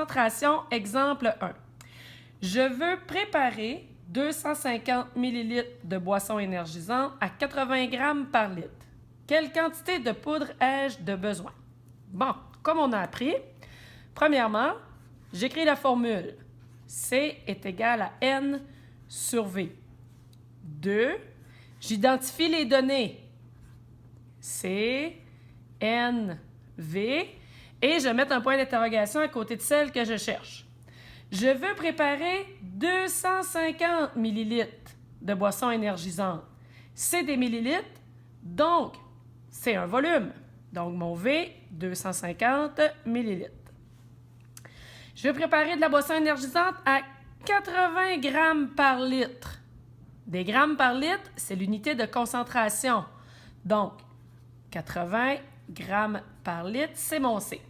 concentration, exemple 1. Je veux préparer 250 ml de boisson énergisante à 80 g par litre. Quelle quantité de poudre ai-je de besoin? Bon, comme on a appris, premièrement, j'écris la formule. C est égal à N sur V. 2. J'identifie les données. C, N, V. Et je mets un point d'interrogation à côté de celle que je cherche. Je veux préparer 250 ml de boisson énergisante. C'est des millilitres, donc c'est un volume. Donc mon V, 250 ml. Je veux préparer de la boisson énergisante à 80 g par litre. Des grammes par litre, c'est l'unité de concentration. Donc, 80 g par litre, c'est mon C.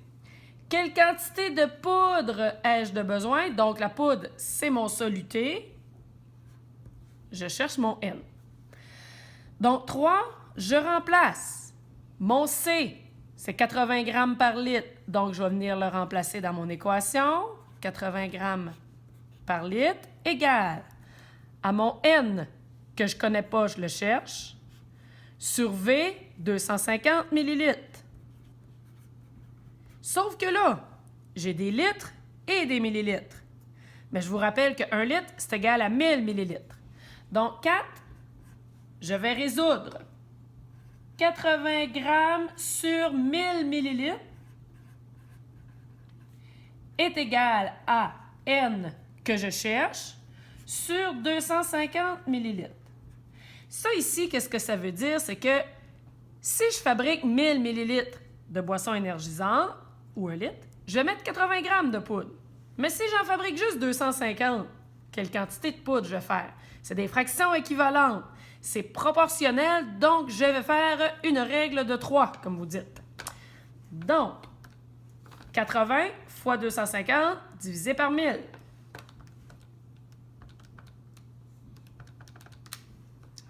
Quelle quantité de poudre ai-je de besoin? Donc, la poudre, c'est mon soluté. Je cherche mon N. Donc, 3, je remplace. Mon C, c'est 80 g par litre. Donc, je vais venir le remplacer dans mon équation. 80 g par litre égale à mon N, que je ne connais pas, je le cherche, sur V, 250 ml. Sauf que là, j'ai des litres et des millilitres. Mais je vous rappelle que 1 litre, c'est égal à 1000 millilitres. Donc, 4, je vais résoudre 80 g sur 1000 millilitres est égal à N que je cherche sur 250 millilitres. Ça ici, qu'est-ce que ça veut dire? C'est que si je fabrique 1000 millilitres de boisson énergisante, ou 1 litre, je vais mettre 80 g de poudre. Mais si j'en fabrique juste 250, quelle quantité de poudre je vais faire? C'est des fractions équivalentes. C'est proportionnel, donc je vais faire une règle de 3, comme vous dites. Donc, 80 fois 250 divisé par 1000.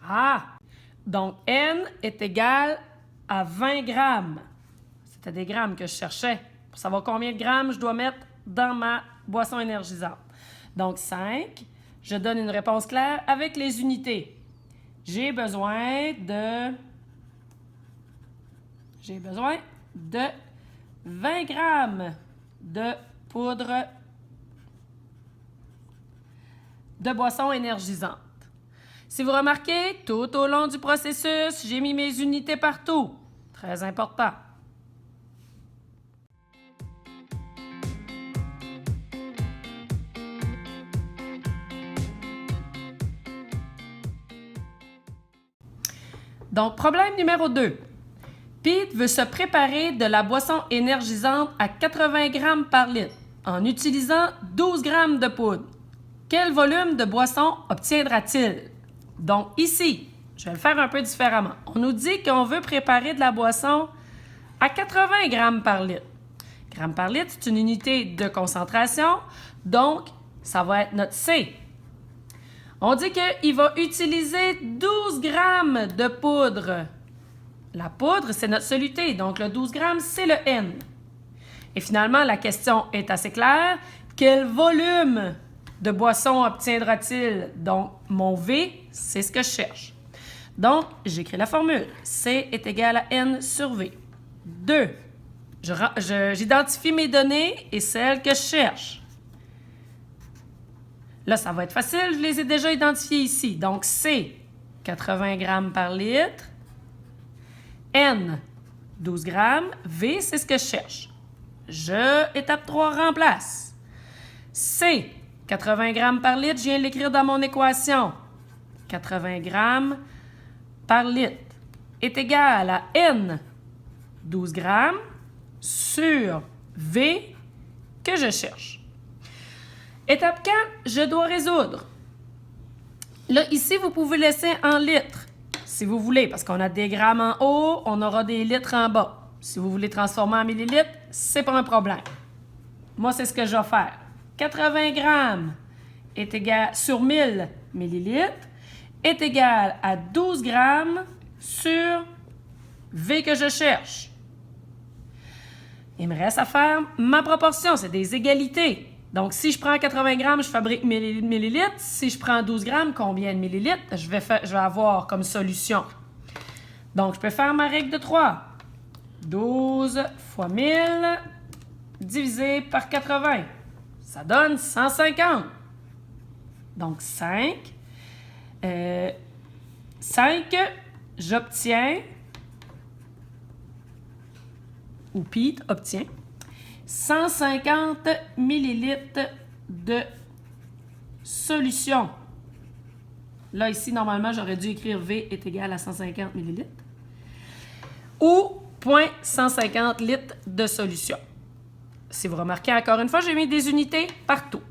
Ah! Donc, N est égal à 20 grammes. C'était des grammes que je cherchais pour savoir combien de grammes je dois mettre dans ma boisson énergisante. Donc, 5. Je donne une réponse claire avec les unités. J'ai besoin de 20 grammes de poudre de boisson énergisante. Si vous remarquez, tout au long du processus, j'ai mis mes unités partout. Très important. Donc, problème numéro 2. Pete veut se préparer de la boisson énergisante à 80 g par litre en utilisant 12 g de poudre. Quel volume de boisson obtiendra-t-il? Donc ici, je vais le faire un peu différemment. On nous dit qu'on veut préparer de la boisson à 80 g par litre. Gramme par litre, c'est une unité de concentration, donc ça va être notre C. On dit qu'il va utiliser 12 g de poudre. La poudre, c'est notre soluté, donc le 12 g, c'est le N. Et finalement, la question est assez claire. Quel volume de boisson obtiendra-t-il? Donc, mon V, c'est ce que je cherche. Donc, j'écris la formule. C est égal à N sur V. 2. J'identifie mes données et celles que je cherche. Là, ça va être facile, je les ai déjà identifiées ici. Donc, C, 80 g par litre. N, 12 g. V, c'est ce que je cherche. Étape 3, remplace. C, 80 g par litre, je viens de l'écrire dans mon équation. 80 g par litre est égal à N, 12 g, sur V que je cherche. Étape 4, je dois résoudre. Là, ici, vous pouvez laisser en litres, si vous voulez, parce qu'on a des grammes en haut, on aura des litres en bas. Si vous voulez transformer en millilitres, c'est pas un problème. Moi, c'est ce que je vais faire. 80 g est égal sur 1000 millilitres est égal à 12 g sur V que je cherche. Il me reste à faire ma proportion, c'est des égalités. Donc, si je prends 80 grammes, je fabrique millilitres. Si je prends 12 grammes, combien de millilitres je vais avoir comme solution? Donc, je peux faire ma règle de 3. 12 fois 1000 divisé par 80. Ça donne 150. Donc, 5. 5, j'obtiens, ou Pete obtient, 150 millilitres de solution. Là, ici, normalement, j'aurais dû écrire V est égal à 150 millilitres. Ou 0,150 litres de solution. Si vous remarquez, encore une fois, j'ai mis des unités partout.